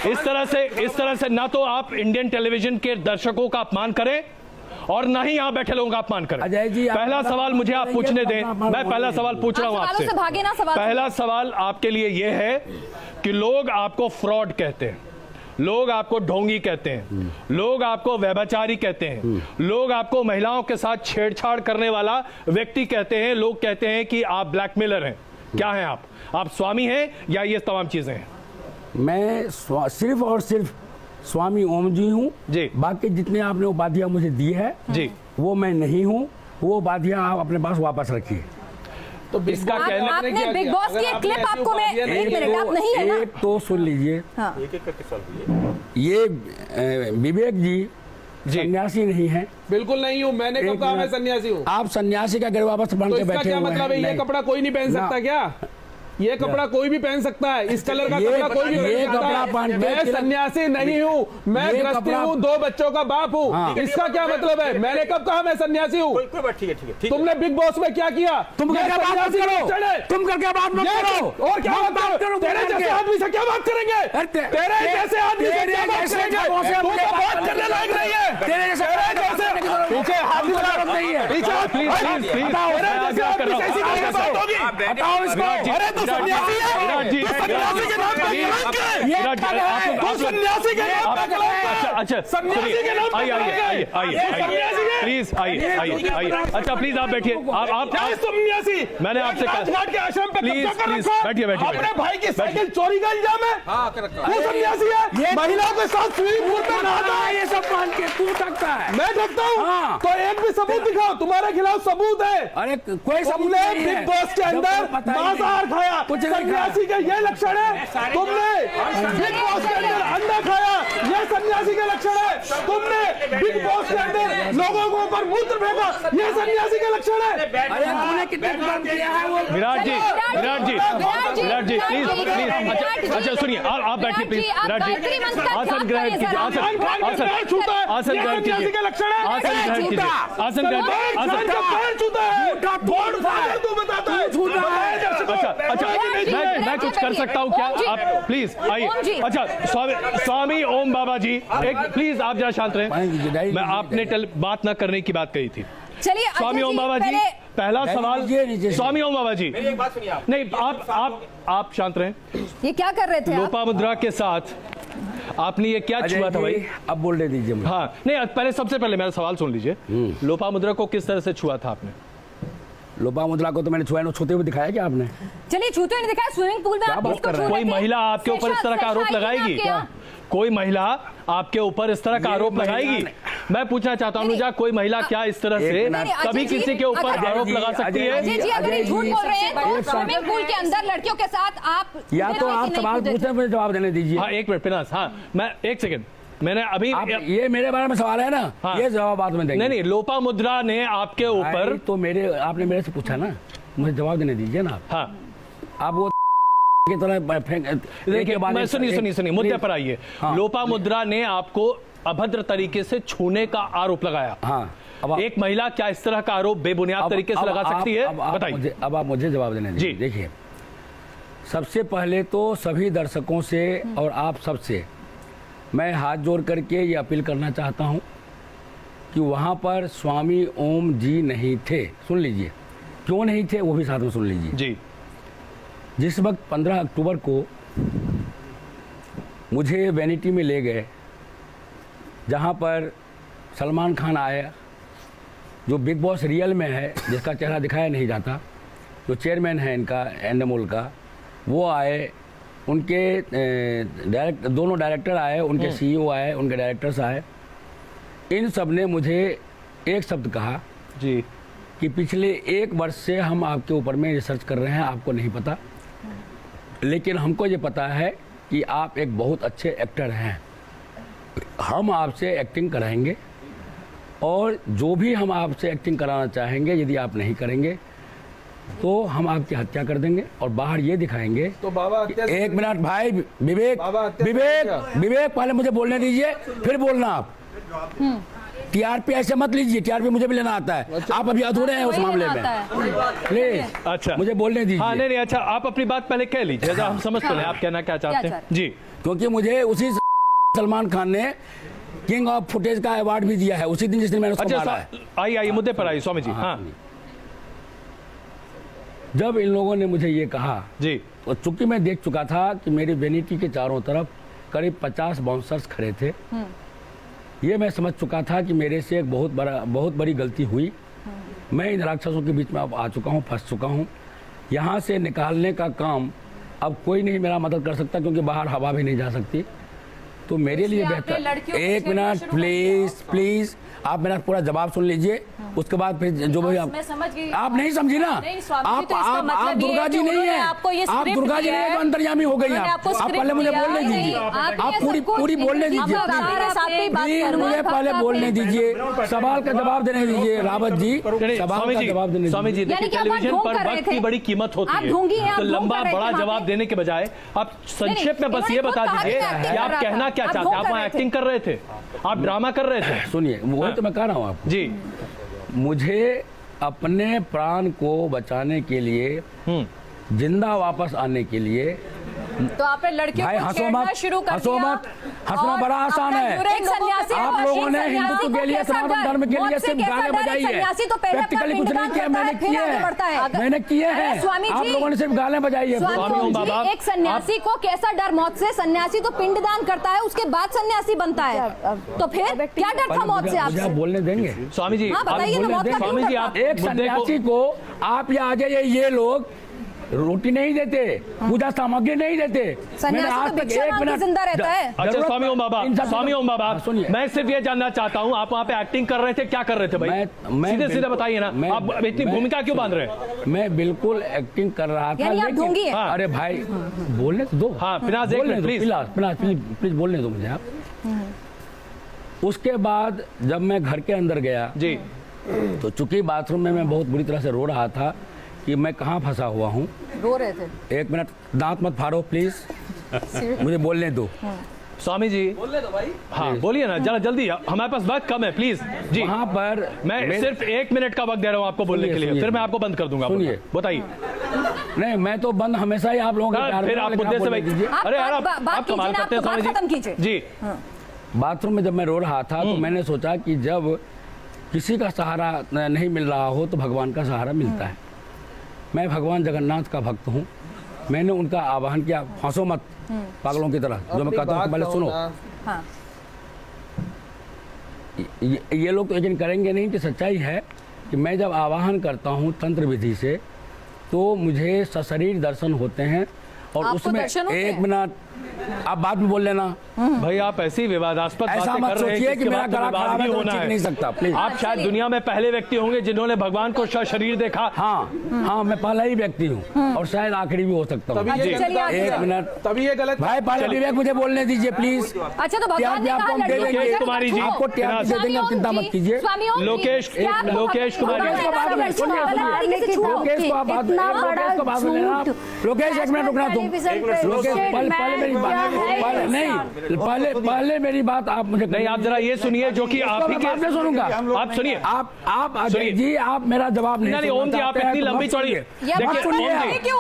इस तरह से ना तो आप इंडियन टेलीविजन के दर्शकों का अपमान करें और ना ही यहाँ बैठे लोगों का अपमान करें। अजय जी, पहला सवाल मुझे आप पूछने दें, मैं पहला सवाल पूछ रहा हूँ आपसे। पहला सवाल आपके लिए यह है कि लोग आपको फ्रॉड कहते हैं, लोग आपको ढोंगी कहते हैं, लोग आपको व्यभिचारी कहते हैं, लोग आपको महिलाओं के साथ छेड़छाड़ करने वाला व्यक्ति कहते हैं, लोग कहते हैं कि आप ब्लैकमेलर हैं। क्या हैं आप स्वामी हैं या ये तमाम चीजें हैं? मैं सिर्फ और सिर्फ स्वामी ओम जी हूँ जी। बाकी जितने आपने उपाधियां मुझे दी है जी, वो मैं नहीं हूँ। वो उपाधियां आप अपने पास वापस रखिए। तो इसका कहने आपने बिग बॉस की एक क्लिप आपको मैं एक मिनट आप नहीं है ना, एक तो सुन लीजिए। हाँ। ये विवेक जी सन्यासी नहीं है। बिल्कुल नहीं हूँ, मैंने कब कहा मैं सन्यासी हूँ? आप सन्यासी का गिरवापस बन के बैठे क्या हुए मतलब है? हैं। ये कपड़ा कोई नहीं पहन सकता क्या? ये कपड़ा कोई भी पहन सकता है, इस कलर का कपड़ा कोई भी पहन सकता है। मैं सन्यासी नहीं हूँ, मैं गृहस्थी हूँ, 2 बच्चों का बाप हूँ। इसका क्या मतलब है? मैंने कब कहा मैं सन्यासी हूँ? तुमने बिग बॉस में क्या किया? तुम करके बात मत करो, तुम करके बात मत करो। और क्या बात करो? तेरे जैसे आदमी से क्या बात करेंगे? तेरे जैसे आदमी से क्या बात करेंगे? तू तो बात करने लायक नहीं है। तेरे जैसे पीछे हाथ नहीं है। पीछे हटाओ इसको। अरे तू सन्यासी है, तू सन्यासी के नाम पे तू सन्यासी के नाम पे अच्छा सन्यासी के नाम पे आइए प्लीज, आइए। अच्छा प्लीज आप बैठिए। आप सन्यासी, मैंने आपसे कहा के आश्रम पे प्लीज बैठिए। अपने भाई की साइकिल चोरी का इल्जाम है। तू सन्यासी है, महिलाओं के साथ स्विमिंग पूल में नहाता है, ये सब मान के तू थकता है। मैं ठगता हूँ? तो एक भी सबूत दिखाओ, तुम्हारे खिलाफ सबूत है। अरे कोई सबूत तुमने नहीं है। बिग बॉस के अंदर मांसाहार खाया, सन्यासी का ये लक्षण है। तुमने बिग बॉस के अंदर अंडा खाया, ये सन्यासी का लक्षण है। तुमने बिग बॉस के अंदर लोगों को ऊपर मूत्र फेंका, ये सन्यासी का लक्षण है। अरे तूने कितने काम किया है वो? विराट जी प्लीज। अच्छा सुनिए, आप बैठिए प्लीज। विराट जी आसन ग्रहण कीजिए। आसन ग्रहण कीजिए। आसन ग्रहण कीजिए। अच्छा मैं कुछ कर सकता हूँ क्या? आप प्लीज आइए। अच्छा स्वामी ओम बाबा जी, एक प्लीज आप जरा शांत रहे। मैं आपने बात ना करने की बात कही थी। चलिए स्वामी ओम बाबा जी, पहला सवाल। स्वामी ओम बाबा जी, मेरी एक बात सुनिए। नहीं आप शांत रहें। ये क्या कर रहे थे? लोपामुद्रा के साथ आपने ये क्या छुआ था भाई? अब बोलने दीजिए मुझे। हाँ नहीं, सबसे पहले मेरा सवाल सुन लीजिए। लोपामुद्रा को किस तरह से छुआ था आपने? लोपामुद्रा को तो मैंने छूते हुए दिखाया क्या आपने? चलिए छूते नहीं दिखाया, स्विमिंग पूल में आप किसको छू रहे थे? कोई महिला आपके ऊपर इस तरह का आरोप लगाएगी क्या? कोई महिला आपके ऊपर इस तरह का आरोप लगाएगी? मैं पूछना चाहता हूँ अनुजा, कोई महिला क्या इस तरह से कभी किसी के ऊपर आरोप लगा सकती है? अजय जी अगर झूठ बोल रहे हैं तो स्विमिंग पूल के अंदर लड़कियों के साथ आप या तो आप सवाल पूछे मुझे जवाब देने दीजिए। हाँ एक मिनट पिनास, हाँ मैं एक सेकंड, मैंने अभी ये मेरे बारे में सवाल है ना? हाँ। ये जवाब बाद में देंगे। नहीं लोपामुद्रा ने आपके ऊपर तो आपने मेरे से पूछा ना, मुझे जवाब देने दीजिए ना। हाँ आप वो की तरह देखिए सुनिए मुद्दे पर आइए। लोपामुद्रा ने आपको अभद्र तरीके से छूने का आरोप लगाया। हाँ एक महिला क्या इस तरह का आरोप बेबुनियाद तरीके से लगा सकती है? बताइए। अब आप मुझे जवाब देने दीजिए। देखिए, सबसे पहले तो सभी दर्शकों से और आप सबसे मैं हाथ जोड़ करके ये अपील करना चाहता हूँ कि वहाँ पर स्वामी ओम जी नहीं थे। सुन लीजिए क्यों नहीं थे, वो भी साथ में सुन लीजिए जी। जिस वक्त 15 अक्टूबर को मुझे वैनिटी में ले गए, जहाँ पर सलमान खान आया, जो बिग बॉस रियल में है, जिसका चेहरा दिखाया नहीं जाता, जो चेयरमैन है इनका एंडेमोल का, वो आए, उनके दोनों डायरेक्टर आए, उनके सीईओ आए, उनके डायरेक्टर्स आए। इन सब ने मुझे एक शब्द कहा जी कि पिछले 1 वर्ष से हम आपके ऊपर में रिसर्च कर रहे हैं, आपको नहीं पता, लेकिन हमको ये पता है कि आप एक बहुत अच्छे एक्टर हैं। हम आपसे एक्टिंग कराएंगे और जो भी हम आपसे एक्टिंग कराना चाहेंगे, यदि आप नहीं करेंगे तो हम आपकी हत्या कर देंगे और बाहर ये दिखाएंगे। तो बाबा एक मिनट भाई, विवेक पहले मुझे बोलने दीजिए, फिर बोलना आप। टीआरपी ऐसे मत लीजिए, टीआरपी मुझे भी लेना आता है। आप अभी अधूरे हैं उस मामले में, प्लीज अच्छा मुझे बोलने दीजिए। हाँ नहीं, अच्छा आप अपनी बात पहले कह लीजिए, हम समझ तो लें आप कहना क्या चाहते हैं जी। क्योंकि मुझे उसी सलमान खान ने किंग ऑफ फुटेज का अवार्ड भी दिया है उसी दिन जिस दिन मैंने उसको मारा है। आइए मुद्दे पर आइए स्वामी जी। हाँ जब इन लोगों ने मुझे ये कहा जी, तो चूंकि मैं देख चुका था कि मेरी वेनिटी के चारों तरफ करीब 50 बाउंसर्स खड़े थे, ये मैं समझ चुका था कि मेरे से एक बहुत बड़ी गलती हुई। मैं इन राक्षसों के बीच में अब आ चुका हूँ, फंस चुका हूँ। यहाँ से निकालने का काम अब कोई नहीं मेरा मदद कर सकता, क्योंकि बाहर हवा भी नहीं जा सकती। तो मेरे लिए बेहतर, एक मिनट प्लीज आप मेरा पूरा जवाब सुन लीजिए, उसके बाद फिर जो भी आप नहीं समझी ना, आप दुर्गा जी नहीं है, आप दुर्गा जी नहीं है तो अंतर्यामी हो गई। आप पहले मुझे बोलने दीजिए, आप पूरी बोलने दीजिए, मुझे पहले बोलने दीजिए, सवाल का जवाब देने दीजिए। रावत जी सवाल का जवाब देने, स्वामी जी देखिए टेलीविजन पर वक्त की बड़ी कीमत होती है, तो लंबा बड़ा जवाब देने के बजाय आप संक्षेप में बस ये बता दीजिए कि आप कहना क्या चाहते हैं। आप वहाँ एक्टिंग कर रहे थे, आप ड्रामा कर रहे थे। सुनिए वही तो मैं कह रहा हूँ आपको जी, मुझे अपने प्राण को बचाने के लिए, जिंदा वापस आने के लिए, तो आपने लड़कियों को छेड़ना शुरू कर दिया। हंसना बड़ा आसान है। आप लोगों ने हिंदुत्व के लिए, सनातन धर्म के लिए सिर्फ गाने बजाई है, प्रैक्टिकली कुछ नहीं किया। मैंने किए हैं, आप लोगों ने सिर्फ गाने बजाई है। एक सन्यासी को कैसा डर मौत से? सन्यासी तो पिंडदान करता है, उसके बाद सन्यासी बनता है, तो फिर क्या डर था मौत से? आपसे बोलने देंगे स्वामी जी? बताइए ना, मौत का स्वामी जी आप एक सन्यासी को आप यहाँ आ जाइए, ये लोग रोटी नहीं देते, पूजा सामग्री नहीं देते। मैंने आज तक एक मिनट जिंदा रहता है। अच्छा स्वामी ओम बाबा, मैं सिर्फ ये जानना चाहता हूँ, आप वहाँ पे एक्टिंग कर रहे थे, क्या कर रहे थे भाई? सीधे सीधे बताइए ना, आप इतनी भूमिका क्यों बांध रहे हैं? मैं बिल्कुल एक्टिंग कर रहा था, लेकिन अरे भाई बोलने तो दो। हाँ प्लीज बोलने दो मुझे आप। उसके बाद जब मैं घर के अंदर गया जी, तो चूंकि बाथरूम में मैं बहुत बुरी तरह से रो रहा था कि मैं कहाँ फंसा हुआ हूँ। रो रहे थे? एक मिनट, दांत मत फाड़ो प्लीज, मुझे बोलने दो। स्वामी जी बोलने दो भाई। हाँ बोलिए ना जरा जल्दी, हमारे पास वक्त कम है प्लीज जी। वहाँ पर मैं सिर्फ 1 मिनट का वक्त दे रहा हूँ आपको बोलने के लिए, फिर मैं आपको बंद कर दूंगा। सुनिए बताइए। नहीं मैं तो बंद हमेशा ही आप लोगों के, फिर आप मुद्दे से भाई, अरे यार आप कमाल करते हैं स्वामी जी। जी बाथरूम में जब मैं रो रहा था तो मैंने सोचा कि जब किसी का सहारा नहीं मिल रहा हो तो भगवान का सहारा मिलता है। मैं भगवान जगन्नाथ का भक्त हूँ। मैंने उनका आह्वान किया, हंसो मत पागलों की तरह, जो मैं कहता हूँ पहले सुनो। हाँ। ये लोग तो यकीन करेंगे नहीं कि सच्चाई है कि मैं जब आवाहन करता हूँ तंत्र विधि से तो मुझे सशरीर दर्शन होते हैं, और उसमें एक मिनट आप बात भी बोल लेना भाई। आप ऐसी विवादास्पद बातें कर रहे हैं कि मेरा गला खराब है, होना है नहीं सकता प्लीज। आप शायद दुनिया में पहले व्यक्ति होंगे जिन्होंने भगवान को शरीर देखा। हाँ मैं पहला ही व्यक्ति हूँ, और शायद आखिरी भी हो सकता हूँ। एक मिनट, तभी ये गलत भाई पहले विवेक मुझे बोलने दीजिए प्लीज। अच्छा तो भगवान ने कहा लोकेश कुमारी जी, आपको त्याग दे देंगे, आप चिंता मत कीजिए। लोकेश कुमारी, लोकेश एक मिनट रुकना तुम। लोकेश पहले मेरी बात आप मुझे नहीं, आप जरा ये सुनिए जो कि आप ही के सुनूंगा। आप सुनिए, आप अजय जी आप मेरा जवाब नहीं। ओम जी आप इतनी लंबी चौड़ी, देखिए ओम जी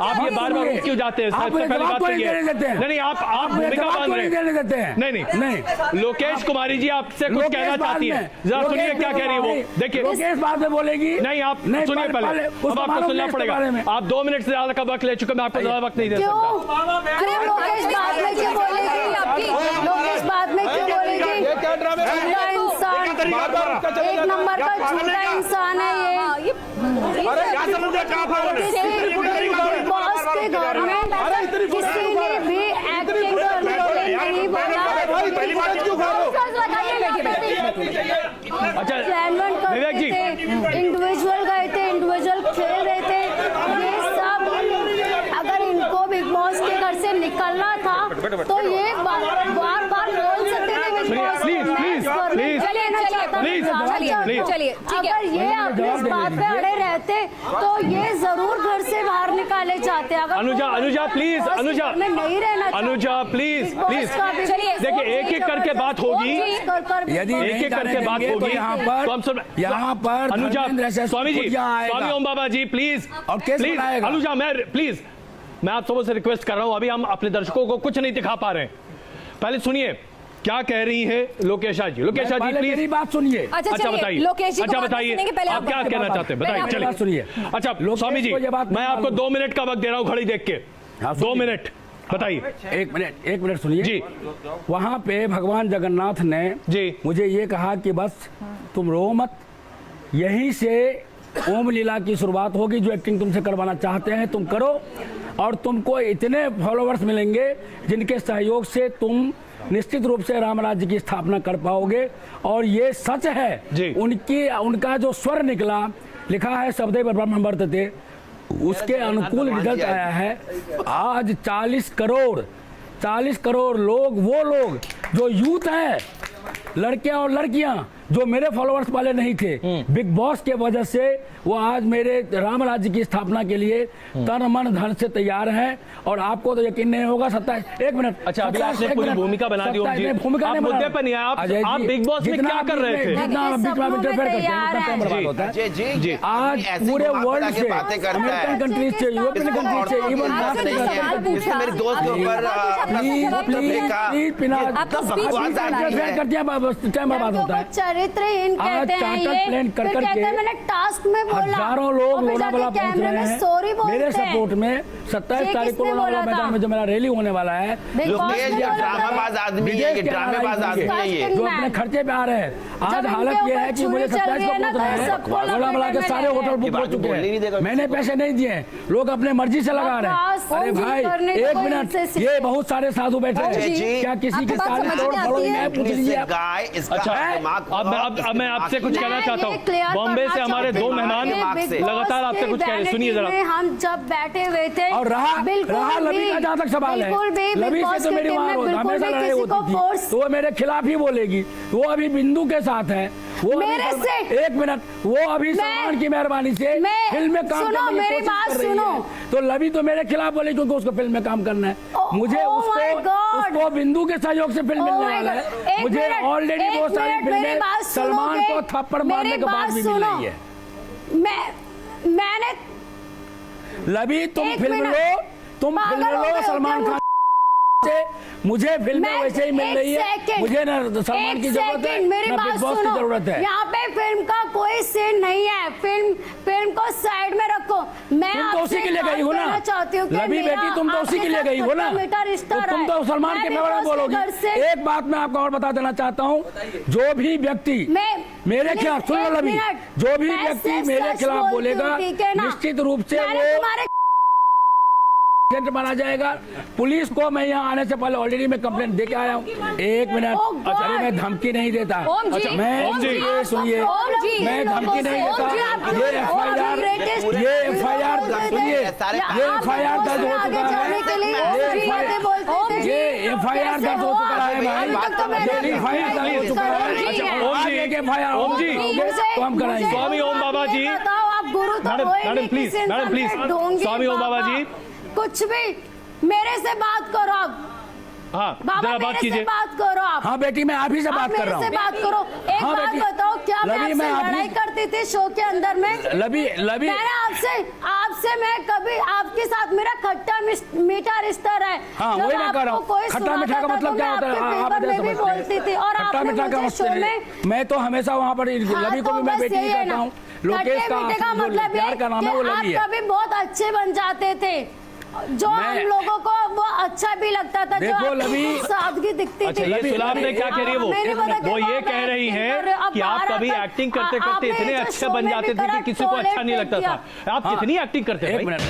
आप ये बार बार क्यों जाते हैं? आप पहली बात नहीं, आप भूमिका बांध रहे हैं। नहीं, लोकेश कुमारी जी आपसे कुछ कहना चाहती है, जरा सुनिए क्या कह रही है वो। देखिए लोकेश बाद में बोलेगी। नहीं आप सुनिए पहले, अब आपको सुनना पड़ेगा। आप 2 मिनट से ज्यादा का वक्त ले चुके, मैं आपको ज्यादा वक्त नहीं दे सकता। लोकेश बाद में क्यों बोलेगी? इंसान एक नंबर का झूठा इंसान है ये। बॉस के घर में किसी ने भी एक्टिंग करने के लिए नहीं बोला। अच्छा विवेक जी, इंडिविजुअल गए थे, इंडिविजुअल खेल रहे थे, ये सब। अगर इनको बिग बॉस के घर से निकलना था तो ये बार बार बोल सकते थे बिग बॉस। Please please. चलिए, ठीक है। अगर ये अपने इस बात पे अड़े रहते तो ये जरूर घर से बाहर निकाले जाते। अगर अनुजा प्लीज, अनुजा में नहीं रहना, अनुजा प्लीज प्लीज, चलिए, देखिए एक एक करके बात होगी, यदि एक एक करके बात होगी तो यहाँ पर अनुजा, धर्मेंद्र स्वामी जी, आएगा। स्वामी ओम बाबा जी प्लीज, और केस प्लीज बनाएगा। अनुजा, मैं आप सबों से रिक्वेस्ट कर रहा हूं, अभी हम अपने दर्शकों को कुछ नहीं दिखा पा रहे हैं, पहले सुनिए क्या कह रही है लोकेशा जी। लोकेशा जी प्लीज मेरी बात सुनिए। अच्छा बताइए, अच्छा बताइए आप क्या कहना चाहते हैं, बताइए। चलिए सुनिए। अच्छा स्वामी जी, मैं आपको 2 मिनट का वक्त दे रहा हूं घड़ी देख के, 2 मिनट बताइए। एक मिनट सुनिए जी। वहाँ पे भगवान जगन्नाथ ने जी मुझे ये कहा कि बस तुम रो मत, यहीं से ओम लीला की शुरुआत होगी, जो एक्टिंग तुमसे करवाना चाहते हैं तुम करो, और तुमको इतने फॉलोअर्स मिलेंगे जिनके सहयोग से तुम निश्चित रूप से राम राज्य की स्थापना कर पाओगे। और ये सच है जी। उनका जो स्वर निकला, लिखा है शब्देव ब्रह्म वर्तते, उसके अनुकूल रिजल्ट आया है। आज 40 करोड़ लोग, वो लोग जो यूथ है, लड़कियां और लड़कियां जो मेरे फॉलोअर्स वाले नहीं थे, बिग बॉस के वजह से वो आज मेरे राम राज्य की स्थापना के लिए तन मन धन से तैयार हैं। और आपको तो यकीन नहीं होगा 27 एक मिनट। अच्छा अभी आपने पूरी भूमिका बना दी होगी, आप मुद्दे पर नहीं आए, आप बिग बॉस में क्या कर रहे थे? जी आज पूरे वर्ल्ड से, अमेरिकन कंट्रीज से, यूरोपियन कंट्रीज से, इवन मेरे दोस्त के ऊपर टाइम बर्बाद होता है। चरित्रहीन कहते हैं ये, कर फिर कहते हैं मैंने टास्क में बोला, हजारों लोग और फिर लोनावाला जाके पहुंच कैमरे रहे में हैं सॉरी बोलते मेरे हैं। सपोर्ट में। 27 तारीख को लोनावाला मैदान में जो मेरा रैली होने वाला है, ड्रामाबाज आदमी है ये, ड्रामेबाज आदमी है ये, जो अपने खर्चे पे आ रहे हैं। आज हालत ये है कि मुझे 27 को पहुंचना है, लोनावाला के सारे होटल बुक हो चुके हैं, मैंने पैसे नहीं दिए, लोग अपने मर्जी से लगा रहे हैं। अरे भाई एक मिनट, ये बहुत सारे साधु बैठे हैं, क्या किसी के 40 करोड़ फॉलोइंग है? पूछ लीजिए। अच्छा अब मैं आपसे कुछ कहना चाहता हूँ, बॉम्बे से हमारे 2 मेहमान लगातार आपसे कुछ कह रहे हैं, सुनिए जरा। हम जब बैठे हुए थे और रहा लवी का जहाँ तक सवाल है, लवी से तो मेरी हमेशा लड़ाई होती थी, तो वो मेरे खिलाफ ही बोलेगी। वो अभी बिंदु के साथ है, वो मेरे से एक मिनट, वो अभी सलमान की मेहरबानी से फिल्म में काम करने की कोशिश कर रही है, तो लवी तो मेरे खिलाफ बोले क्योंकि उसको फिल्म में काम करना है। मुझे उसको बिंदु के सहयोग से फिल्म मिलने वाला है। मुझे ऑलरेडी बहुत सारी फिल्में सलमान को थप्पड़ मारने के बाद भी मिल रही है। मैंने लवी तुम फिल्म लो सलमान खान से, मुझे फिल्में वैसे ही मिल रही है, मुझे ना सलमान की जरूरत है ना बिग बॉस की जरूरत है। यहाँ पे फिल्म का कोई सीन नहीं है, फिल्म को साइड में रखो। मैं तुम तो उसी के लिए गई हो ना लवी बेटी, तुम तो उसी के लिए गई हो ना, तो तुम तो सलमान के फेवर में बोलोगी। एक बात मैं आपको और बता देना चाहता हूँ, जो भी व्यक्ति मेरे खिलाफ, सुन लो लवी, जो भी व्यक्ति मेरे खिलाफ बोलेगा निश्चित रूप से वो माना जाएगा। पुलिस को मैं यहाँ आने से पहले ऑलरेडी मैं कंप्लेंट दे के आया हूँ। एक मिनट, अरे मैं धमकी नहीं देता, मैं सुनिए, मैं धमकी नहीं देता। ये एफआईआर सुनिए, ये एफआईआर दर्ज हो चुका है, ये एफआईआर दर्ज हो चुका है भाई, एफआईआर दर्ज हो चुका है। एफआईआर ओम जी तो हम कराएंगे। स्वामी ओम बाबा जी, मैडम प्लीज, स्वामी ओम बाबा जी कुछ भी मेरे से बात करो आप। हाँ बाबा बात कीजिए, बात करो आप। हाँ बेटी मैं आप ही से बात कर रहा हूँ। मेरे से बात करो। एक हाँ, बात बताओ, क्या मैं आपसे लड़ाई करती थी शो के अंदर में? लवी मैंने आपसे मैं कभी आपके साथ मेरा खट्टा मीठा रिश्ता रहा है। हाँ वही मैं कर रहा हूँ। खट्टा मीठा का मतलब क्या होता है आप भी बोलती थी, और खट्टा मीठा का मतलब मैं तो हमेशा वहाँ पर लवी को भी मैं बेटी ही कहता हूँ। लोकेश का मतलब प्यार का नाम है वो लवी है। आप कभी बहुत अच्छे बन जाते थे, जो हम लोगों को वो अच्छा भी लगता था, देखो लवी सादगी दिखती अच्छा, थी। ये सुलाभ ने क्या कह रही है वो ये कह रही है कि आप कभी एक्टिंग करते करते इतने अच्छे बन जाते थे कि किसी को अच्छा नहीं लगता था। आप कितनी एक्टिंग करते हैं? एक मिनट